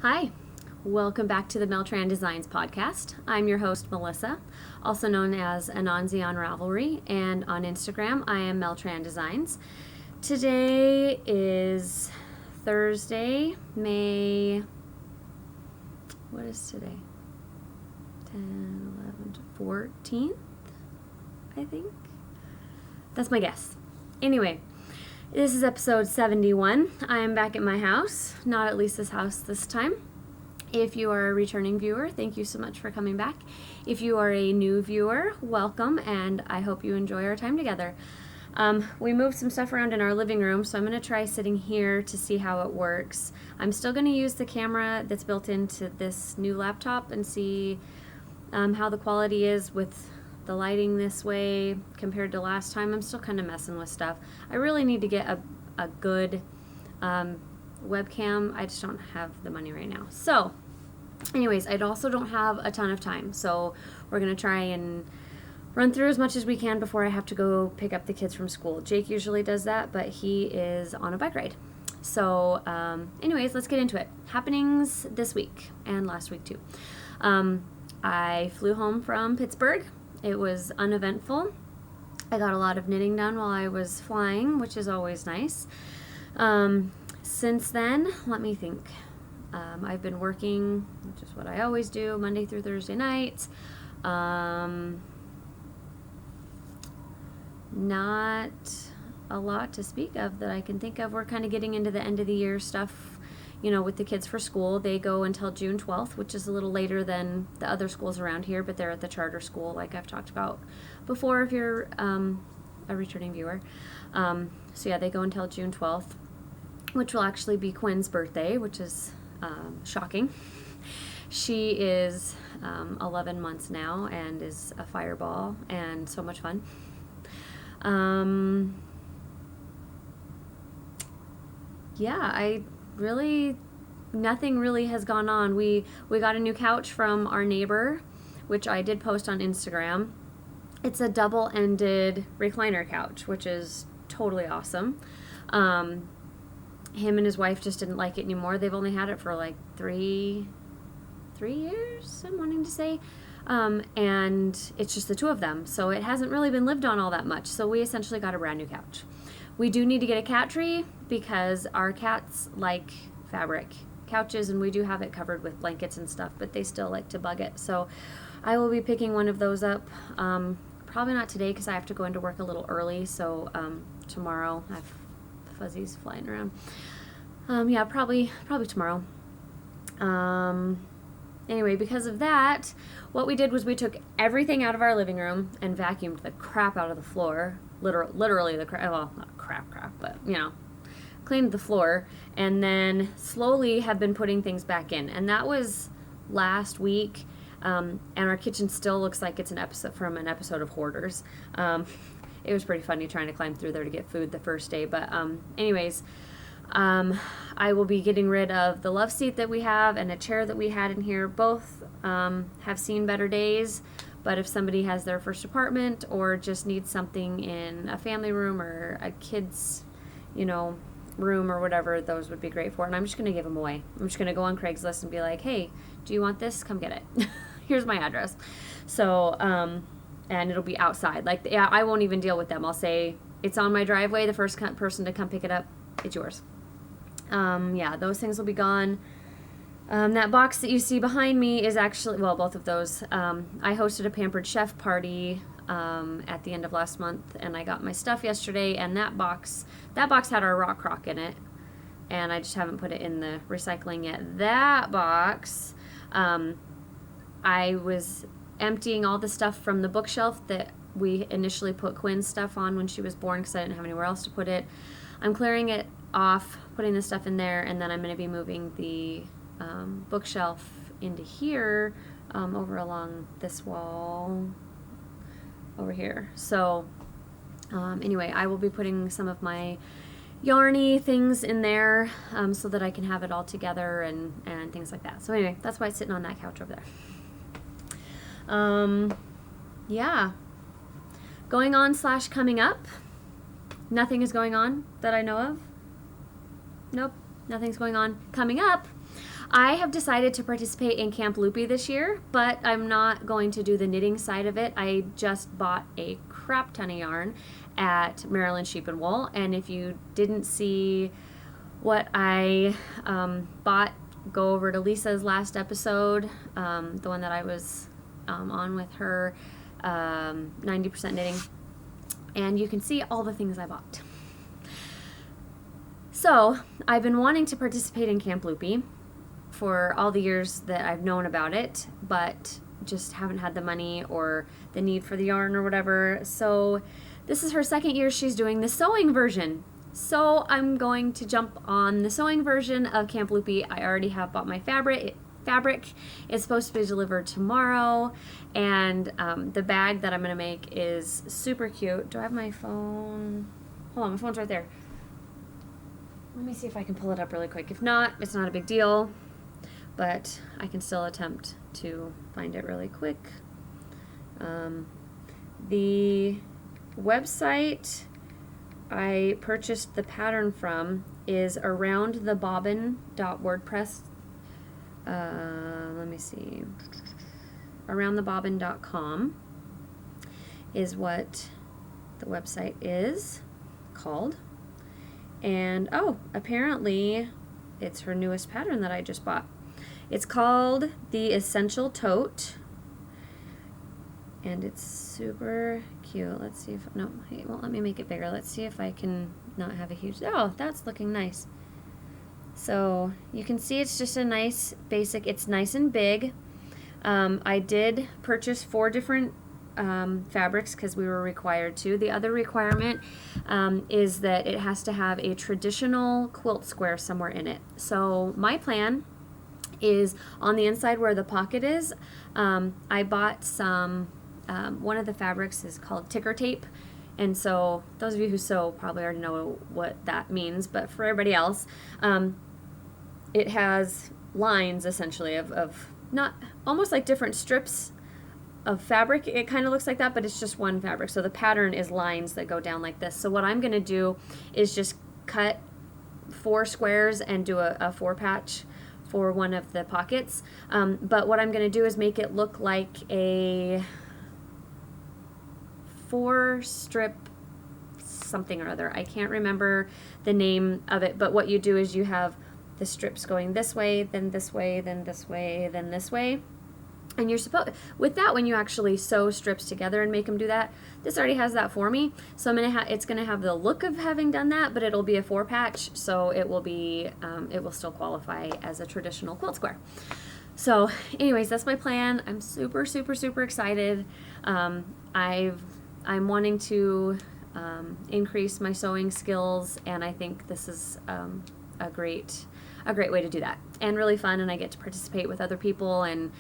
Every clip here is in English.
Hi, welcome back to the Mel-Tran Designs podcast. I'm your host, Melissa, also known as Ananzi on Ravelry, and on Instagram, I am Mel-Tran Designs. Today is Thursday, what is today? 14th, I think. That's my guess. Anyway, this is episode 71. I am back at my house, not at Lisa's house this time. If you are a returning viewer, thank you so much for coming back. If you are a new viewer, welcome, and I hope you enjoy our time together. We moved some stuff around in our living room, so I'm going to try sitting here to see how it works. I'm still going to use the camera that's built into this new laptop and see how the quality is with the lighting this way compared to last time. I'm still kind of messing with stuff. I really need to get a good webcam. I just don't have the money right now. So anyways, I also don't have a ton of time, so we're going to try and run through as much as we can before I have to go pick up the kids from school. Jake usually does that, but he is on a bike ride. So anyways, let's get into it. Happenings this week and last week too. I flew home from Pittsburgh. It was uneventful. I got a lot of knitting done while I was flying, which is always nice. Since then, let me think. I've been working, which is what I always do, Monday through Thursday nights. Not a lot to speak of that I can think of. We're kind of getting into the end of the year stuff, you know, with the kids for school. They go until June 12th, which is a little later than the other schools around here, but they're at the charter school, like I've talked about before if you're a returning viewer. So yeah, they go until June 12th, which will actually be Quinn's birthday, which is shocking. She is 11 months now and is a fireball and so much fun. Yeah, nothing really has gone on. We got a new couch from our neighbor, which I did post on Instagram. It's a double-ended recliner couch, which is totally awesome. Him and his wife just didn't like it anymore. They've only had it for like three years, I'm wanting to say. And it's just the two of them. So it hasn't really been lived on all that much. So we essentially got a brand new couch. We do need to get a cat tree because our cats like fabric couches, and we do have it covered with blankets and stuff, but they still like to bug it. So I will be picking one of those up. Probably not today because I have to go into work a little early. So tomorrow. I have fuzzies flying around. Yeah, probably tomorrow. Anyway, because of that, what we did was we took everything out of our living room and vacuumed the crap out of the floor. Literally the crap, well, not crap, but, you know, cleaned the floor, and then slowly have been putting things back in. And that was last week, and our kitchen still looks like it's an episode of Hoarders. It was pretty funny trying to climb through there to get food the first day, but anyways, I will be getting rid of the love seat that we have and a chair that we had in here. Both have seen better days, but if somebody has their first apartment or just needs something in a family room or a kid's, you know, room or whatever, those would be great for. And I'm just going to give them away. I'm just going to go on Craigslist and be like, hey, do you want this? Come get it. Here's my address. So, and it'll be outside. Like, yeah, I won't even deal with them. I'll say, it's on my driveway. The first person to come pick it up, it's yours. Yeah, those things will be gone. That box that you see behind me is actually, well, both of those. I hosted a Pampered Chef party at the end of last month, and I got my stuff yesterday, and that box had our rock crock in it, and I just haven't put it in the recycling yet. That box, I was emptying all the stuff from the bookshelf that we initially put Quinn's stuff on when she was born because I didn't have anywhere else to put it. I'm clearing it off, putting the stuff in there, and then I'm going to be moving the bookshelf into here, over along this wall over here. So anyway, I will be putting some of my yarny things in there so that I can have it all together and things like that. So anyway, that's why it's sitting on that couch over there. Yeah. Going on / coming up. Nothing is going on that I know of. Nope. nothing's going on. Coming up, I have decided to participate in Camp Loopy this year, but I'm not going to do the knitting side of it. I just bought a crap ton of yarn at Maryland Sheep and Wool, and if you didn't see what I bought, go over to Lisa's last episode, the one that I was on with her, 90% knitting, and you can see all the things I bought. So I've been wanting to participate in Camp Loopy for all the years that I've known about it, but just haven't had the money or the need for the yarn or whatever. So this is her second year she's doing the sewing version. So I'm going to jump on the sewing version of Camp Loopy. I already have bought my fabric. It's supposed to be delivered tomorrow, and the bag that I'm going to make is super cute. Do I have my phone? Hold on, my phone's right there. Let me see if I can pull it up really quick. If not, it's not a big deal, but I can still attempt to find it really quick. The website I purchased the pattern from is aroundthebobbin.wordpress. Let me see. Aroundthebobbin.com is what the website is called. And oh, apparently it's her newest pattern that I just bought. It's called the Essential Tote, and it's super cute. Let's see if, no, it won't let me make it bigger. Let's see if I can not have a huge, oh, that's looking nice. So you can see it's just a nice basic, it's nice and big. I did purchase 4 different fabrics because we were required to. The other requirement is that it has to have a traditional quilt square somewhere in it. So my plan is on the inside where the pocket is, I bought some, one of the fabrics is called ticker tape, and so those of you who sew probably already know what that means, but for everybody else, it has lines essentially of not, almost like different strips of fabric. It kind of looks like that, but it's just one fabric. So the pattern is lines that go down like this. So what I'm going to do is just cut 4 squares and do a 4 patch for one of the pockets. But what I'm going to do is make it look like a 4 strip something or other. I can't remember the name of it, but what you do is you have the strips going this way, then this way, then this way, then this way. And you're supposed, with that, when you actually sew strips together and make them do that, this already has that for me. So I'm gonna it's gonna have the look of having done that, but it'll be a 4 patch, so it will be, it will still qualify as a traditional quilt square. So, anyways, that's my plan. I'm super, super, super excited. I'm wanting to increase my sewing skills, and I think this is a great way to do that, and really fun, and I get to participate with other people, and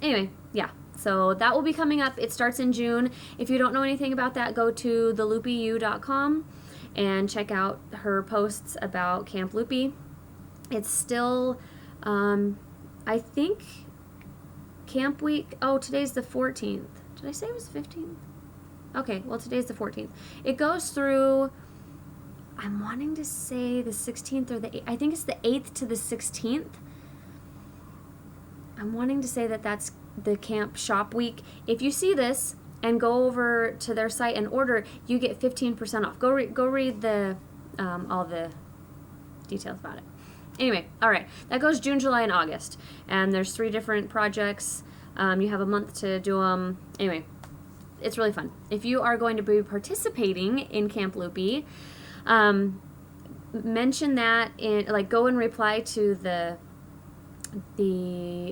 anyway, yeah, so that will be coming up. It starts in June. If you don't know anything about that, go to theloopyu.com and check out her posts about Camp Loopy. It's still, I think, Camp Week, oh, today's the 14th. Did I say it was 15th? Okay, well, today's the 14th. It goes through, I'm wanting to say the 16th or the 8th. I think it's the 8th to the 16th. I'm wanting to say that that's the camp shop week. If you see this and go over to their site and order, you get 15% off. Go read the all the details about it. Anyway, all right. That goes June, July, and August. And there's 3 different projects. You have a month to do them. Anyway, it's really fun. If you are going to be participating in Camp Loopy, mention that in, like, go and reply to the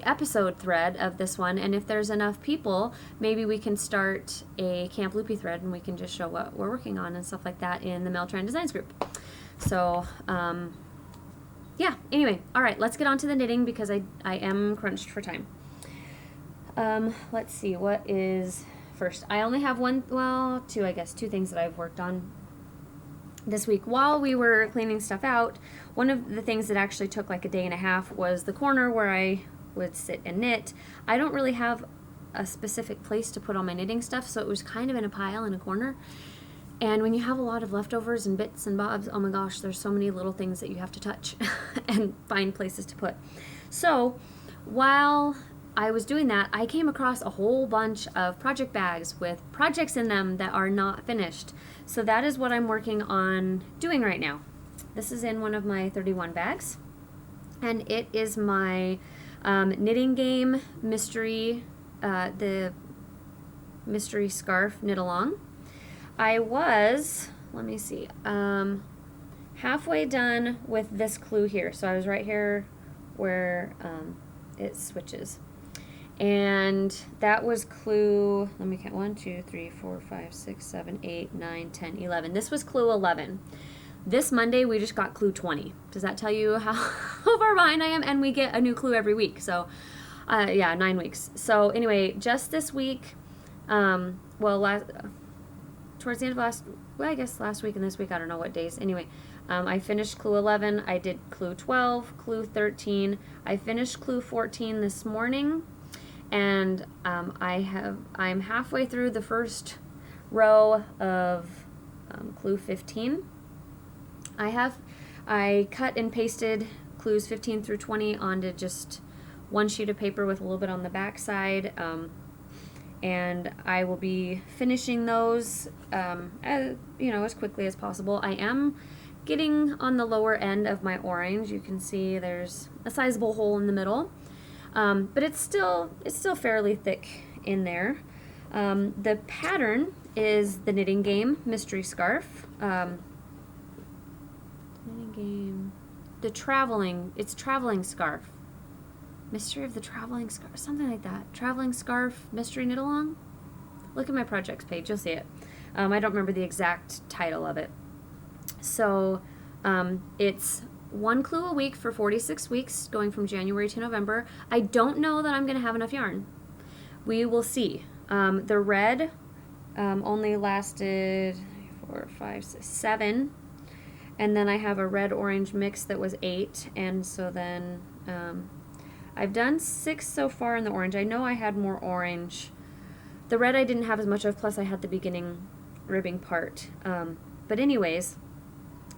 episode thread of this one, and if there's enough people, maybe we can start a Camp Loopy thread, and we can just show what we're working on and stuff like that in the Mel-Tran Designs group. So, yeah, anyway, all right, let's get on to the knitting because I am crunched for time. Let's see, what is first? I only have 2 things that I've worked on this week. While we were cleaning stuff out, one of the things that actually took like a day and a half was the corner where I would sit and knit. I don't really have a specific place to put all my knitting stuff, so it was kind of in a pile in a corner. And when you have a lot of leftovers and bits and bobs, oh my gosh, there's so many little things that you have to touch and find places to put. So while I was doing that, I came across a whole bunch of project bags with projects in them that are not finished. So that is what I'm working on doing right now. This is in one of my 31 bags, and it is my knitting game mystery, the mystery scarf knit along. I was, let me see, halfway done with this clue here. So I was right here where it switches. And that was clue, let me count, 1, 2, 3, 4, 5, 6, 7, 8, 9, 10, 11. This was clue 11. This Monday we just got clue 20. Does that tell you how far behind I am? And we get a new clue every week. So yeah, 9 weeks. So anyway, just this week, towards the end of I guess last week and this week, I don't know what days. Anyway, I finished clue 11. I did clue 12, clue 13. I finished clue 14 this morning, and I'm halfway through the first row of clue 15. I cut and pasted clues 15 through 20 onto just one sheet of paper with a little bit on the back side. And I will be finishing those as quickly as possible. I am getting on the lower end of my orange. You can see there's a sizable hole in the middle, but it's still fairly thick in there. The pattern is the Knitting Game Mystery Scarf. Knitting Game, it's Traveling Scarf. Mystery of the Traveling Scarf, something like that. Traveling Scarf Mystery Knit Along. Look at my projects page, you'll see it. I don't remember the exact title of it. So it's one clue a week for 46 weeks, going from January to November. I don't know that I'm going to have enough yarn. We will see. The red only lasted 4, 5, 6, 7. And then I have a red-orange mix that was 8. And so then I've done 6 so far in the orange. I know I had more orange. The red I didn't have as much of, plus I had the beginning ribbing part. But anyways,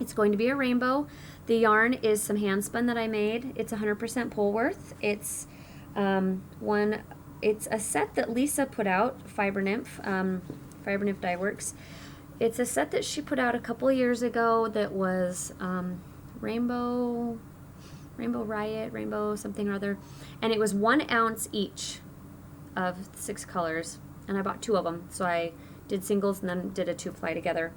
it's going to be a rainbow. The yarn is some hand spun that I made. It's 100% Polworth. It's it's a set that Lisa put out, Fiber Nymph Dye Works. It's a set that she put out a couple of years ago that was Rainbow Riot, Rainbow something or other, and it was 1 ounce each of 6 colors, and I bought 2 of them, so I did singles and then did a 2-ply together.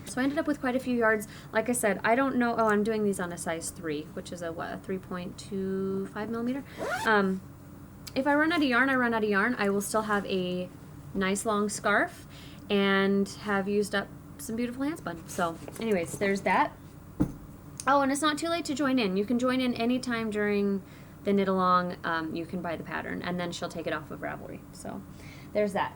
So I ended up with quite a few yards. Like I said, I don't know, I'm doing these on a size 3, which is a 3.25 millimeter. If I run out of yarn, I run out of yarn. I will still have a nice long scarf and have used up some beautiful handspun. So anyways, there's that. Oh, and it's not too late to join in. You can join in anytime during the knit along. You can buy the pattern, and then she'll take it off of Ravelry. So there's that.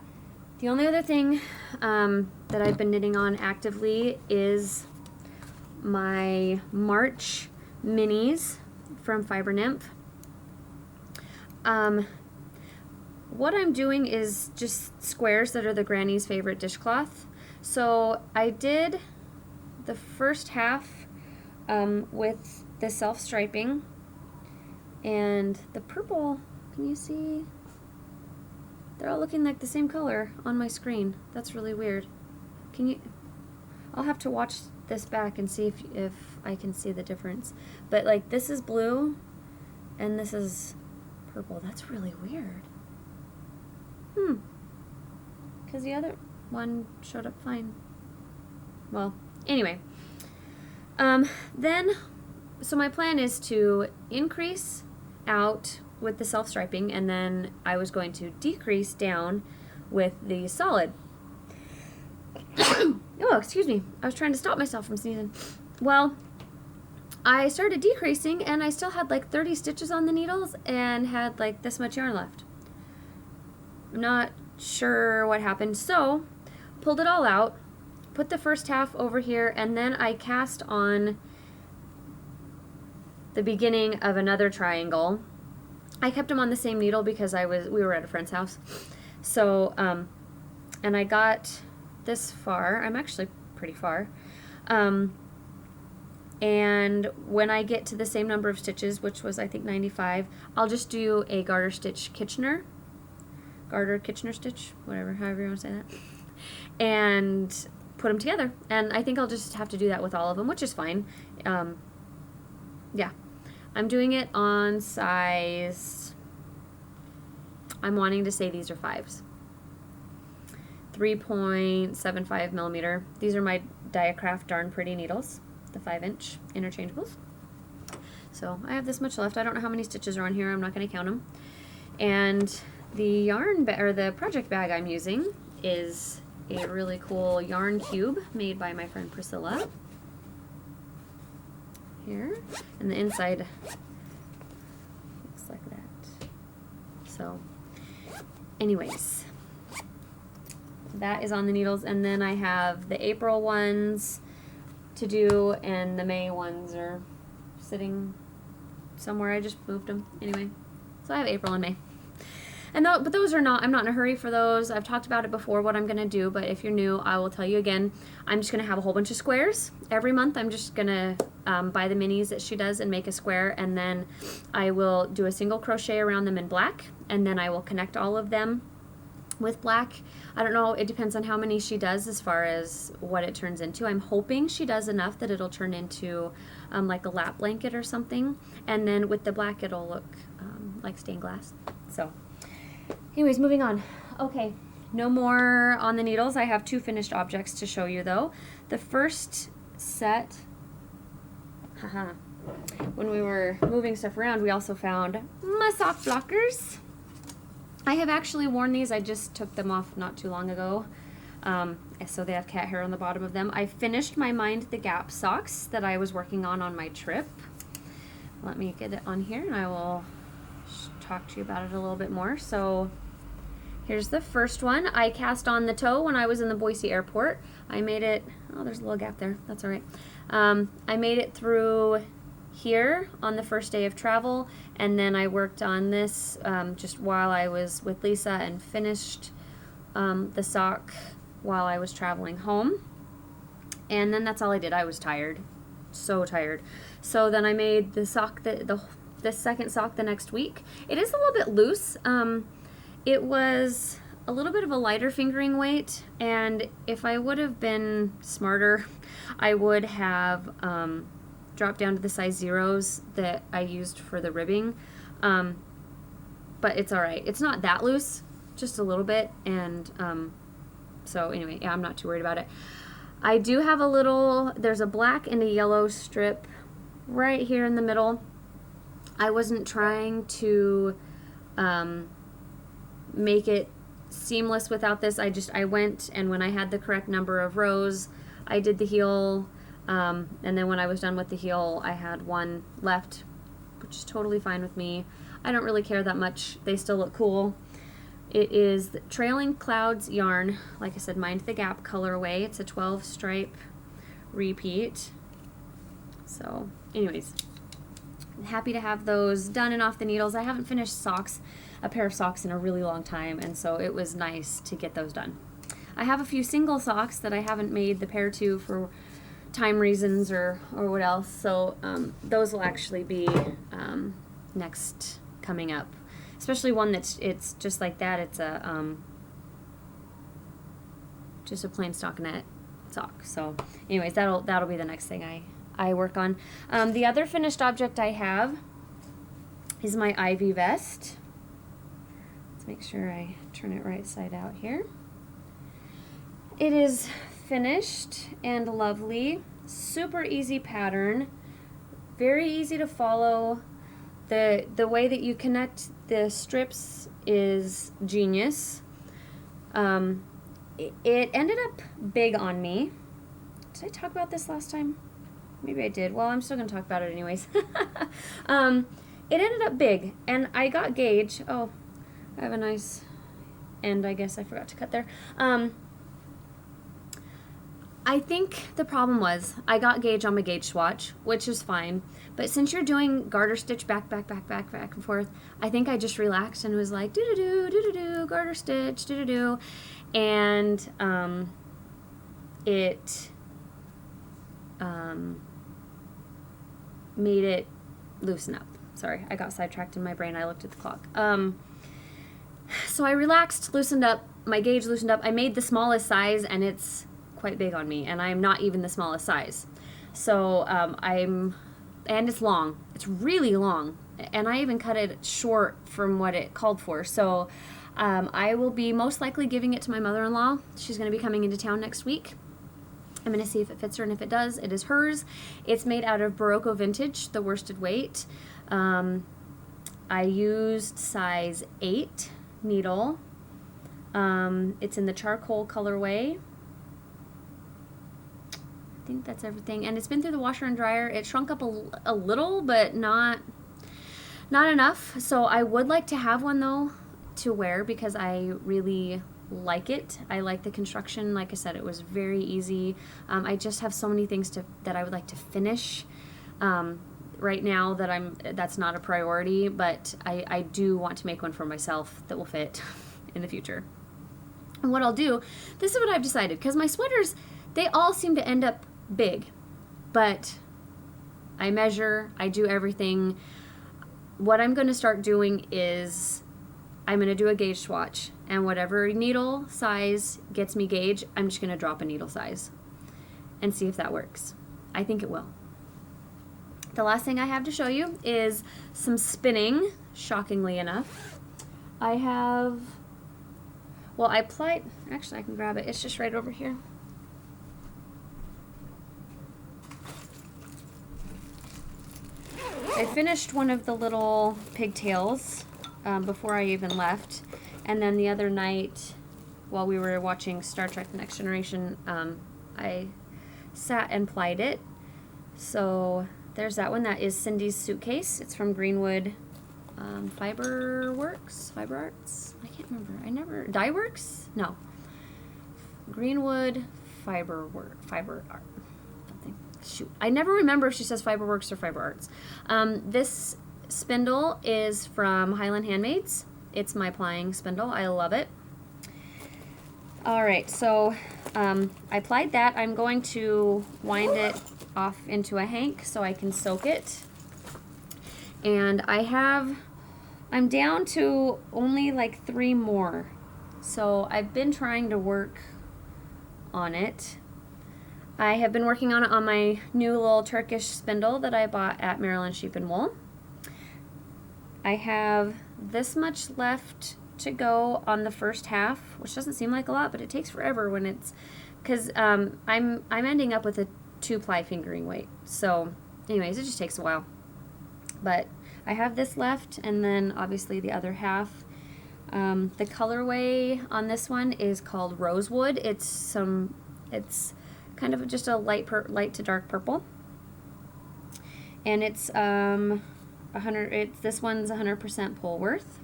The only other thing that I've been knitting on actively is my March minis from Fiber Nymph. What I'm doing is just squares that are the granny's favorite dishcloth. So I did the first half with the self-striping, and the purple, can you see? They're all looking like the same color on my screen. That's really weird. Can you? I'll have to watch this back and see if I can see the difference. But like this is blue and this is purple. That's really weird. Because the other one showed up fine. Well, anyway. So my plan is to increase out with the self-striping, and then I was going to decrease down with the solid. Oh, excuse me. I was trying to stop myself from sneezing. Well, I started decreasing, and I still had like 30 stitches on the needles and had like this much yarn left. I'm not sure what happened, so pulled it all out, put the first half over here, and then I cast on the beginning of another triangle. I kept them on the same needle because we were at a friend's house. So, and I got this far. I'm actually pretty far. And when I get to the same number of stitches, which was I think 95, I'll just do a garter Kitchener stitch, whatever, however you want to say that, and put them together. And I think I'll just have to do that with all of them, which is fine. Yeah, I'm doing it on size, I'm wanting to say these are 5s. 3.75 millimeter. These are my Diacraft Darn Pretty needles, the 5-inch interchangeables. So I have this much left. I don't know how many stitches are on here. I'm not going to count them. And the yarn or the project bag I'm using is a really cool yarn cube made by my friend Priscilla. Here, and the inside looks like that. So, anyways, that is on the needles, and then I have the April ones to do, and the May ones are sitting somewhere. I just moved them anyway. So I have April and May. But those are not, I'm not in a hurry for those. I've talked about it before, what I'm going to do, but if you're new, I will tell you again. I'm just going to have a whole bunch of squares. Every month, I'm just going to buy the minis that she does and make a square, and then I will do a single crochet around them in black, and then I will connect all of them with black. I don't know, it depends on how many she does as far as what it turns into. I'm hoping she does enough that it'll turn into like a lap blanket or something, and then with the black it'll look like stained glass. So anyways, moving on. Okay, no more on the needles. I have 2 finished objects to show you though. The first set, when we were moving stuff around, we also found my sock blockers. I have actually worn these. I just took them off not too long ago. So they have cat hair on the bottom of them. I finished my Mind the Gap socks that I was working on my trip. Let me get it on here and I will talk to you about it a little bit more. So here's the first one. I cast on the toe when I was in the Boise airport. I made it, oh, there's a little gap there. That's all right. I made it through here on the first day of travel, and then I worked on this just while I was with Lisa and finished the sock while I was traveling home. And then that's all I did. I was tired, so tired. So then I made the sock, the second sock the next week. It is a little bit loose. It was a little bit of a lighter fingering weight, and if I would have been smarter, I would have dropped down to the size 0s that I used for the ribbing. But it's alright. It's not that loose, just a little bit, and so anyway, yeah, I'm not too worried about it. I do have a little, there's a black and a yellow strip right here in the middle. I wasn't trying to make it seamless without this. I went, and when I had the correct number of rows, I did the heel, and then when I was done with the heel, I had one left, which is totally fine with me. I don't really care that much. They still look cool. It is the Trailing Clouds yarn, like I said, Mind the Gap colorway. It's a 12 stripe repeat. So anyways, I'm happy to have those done and off the needles. I haven't finished a pair of socks in a really long time, and so it was nice to get those done. I have a few single socks that I haven't made the pair to for time reasons or what else, so those will actually be next coming up. Especially one that's, it's just like that. It's a just a plain stockinette sock. So anyways, that'll be the next thing I work on. The other finished object I have is my Ivy vest. Let's make sure I turn it right side out here. It is finished and lovely. Super easy pattern. Very easy to follow. The way that you connect the strips is genius. It ended up big on me. Did I talk about this last time? Maybe I did. Well, I'm still going to talk about it anyways. It ended up big, and I got gauge. Oh, I have a nice end. I guess I forgot to cut there. I think the problem was I got gauge on my gauge swatch, which is fine. But since you're doing garter stitch back and forth, I think I just relaxed and was like, do-do-do, do-do-do, garter stitch, do-do-do. And it made it loosen up. Sorry, I got sidetracked in my brain. I looked at the clock. So I relaxed, loosened up, my gauge loosened up. I made the smallest size, and it's quite big on me, and I'm not even the smallest size. So and it's long. It's really long, and I even cut it short from what it called for. So I will be most likely giving it to my mother-in-law. She's going to be coming into town next week. I'm going to see if it fits her, and if it does, it is hers. It's made out of Barocco Vintage, the worsted weight. I used size 8 needle. It's in the charcoal colorway. I think that's everything. And it's been through the washer and dryer. It shrunk up a little, but not enough. So I would like to have one, though, to wear because I really like it. I like the construction. Like I said, it was very easy. I just have so many things that I would like to finish right now that's not a priority, but I do want to make one for myself that will fit in the future. And what I'll do, this is what I've decided, because my sweaters, they all seem to end up big, but I measure, I do everything. What I'm going to start doing is I'm going to do a gauge swatch, and whatever needle size gets me gauge, I'm just going to drop a needle size and see if that works. I think it will. The last thing I have to show you is some spinning, shockingly enough. I applied, actually I can grab it, it's just right over here. I finished one of the little pigtails before I even left, and then the other night while we were watching Star Trek The Next Generation, I sat and plied it. So there's that one. That is Cindy's suitcase. It's from Greenwood Fiber Arts. I can't remember. Dye Works? No. Greenwood Fiber Art. Something. Shoot. I never remember if she says Fiber Works or Fiber Arts. This spindle is from Highland Handmaids. It's my plying spindle. I love it. Alright, so I plied that. I'm going to wind it off into a hank so I can soak it. And I'm down to only like 3 more. So I've been trying to work on it. I have been working on it on my new little Turkish spindle that I bought at Maryland Sheep and Wool. I have this much left to go on the first half, which doesn't seem like a lot, but it takes forever when it's, because I'm ending up with a 2-ply fingering weight. So anyways, it just takes a while. But I have this left, and then obviously the other half. The colorway on this one is called Rosewood. It's kind of just a light to dark purple, and it's this one's 100% Polworth.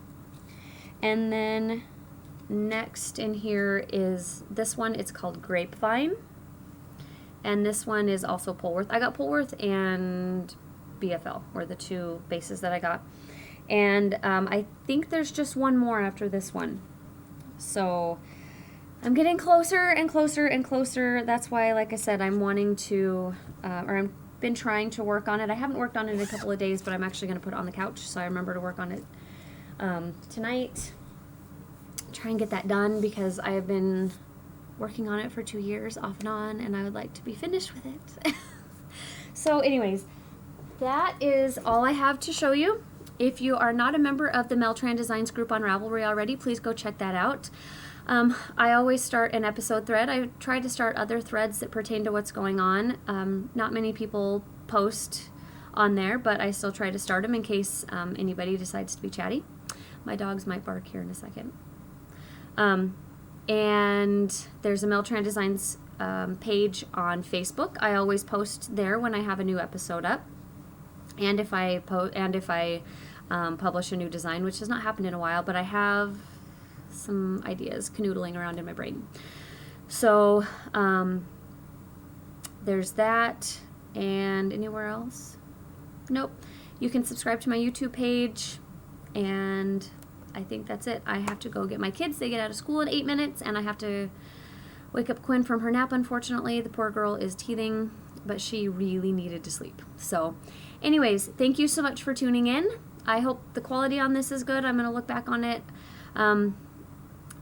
And then next in here is this one. It's called Grapevine, and this one is also Polworth. I got Polworth and BFL were the 2 bases that I got, and I think there's just one more after this one. So I'm getting closer and closer and closer. That's why, like I said, I'm wanting to, I've been trying to work on it. I haven't worked on it in a couple of days, but I'm actually going to put it on the couch so I remember to work on it tonight. Try and get that done because I have been working on it for 2 years off and on, and I would like to be finished with it. So anyways, that is all I have to show you. If you are not a member of the Mel-Tran Designs group on Ravelry already, please go check that out. I always start an episode thread. I try to start other threads that pertain to what's going on. Not many people post on there, but I still try to start them in case anybody decides to be chatty. My dogs might bark here in a second. And there's a Mel-Tran Designs page on Facebook. I always post there when I have a new episode up, and if I publish a new design, which has not happened in a while, but I have some ideas canoodling around in my brain. So there's that. And anywhere else? Nope. You can subscribe to my YouTube page, and I think that's it. I have to go get my kids. They get out of school in 8 minutes, and I have to wake up Quinn from her nap, unfortunately. The poor girl is teething, but she really needed to sleep. So anyways, thank you so much for tuning in. I hope the quality on this is good. I'm going to look back on it.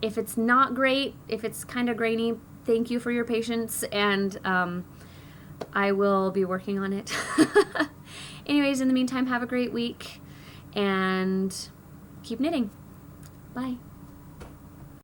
If it's not great, if it's kind of grainy, thank you for your patience, and I will be working on it. Anyways, in the meantime, have a great week, and keep knitting. Bye.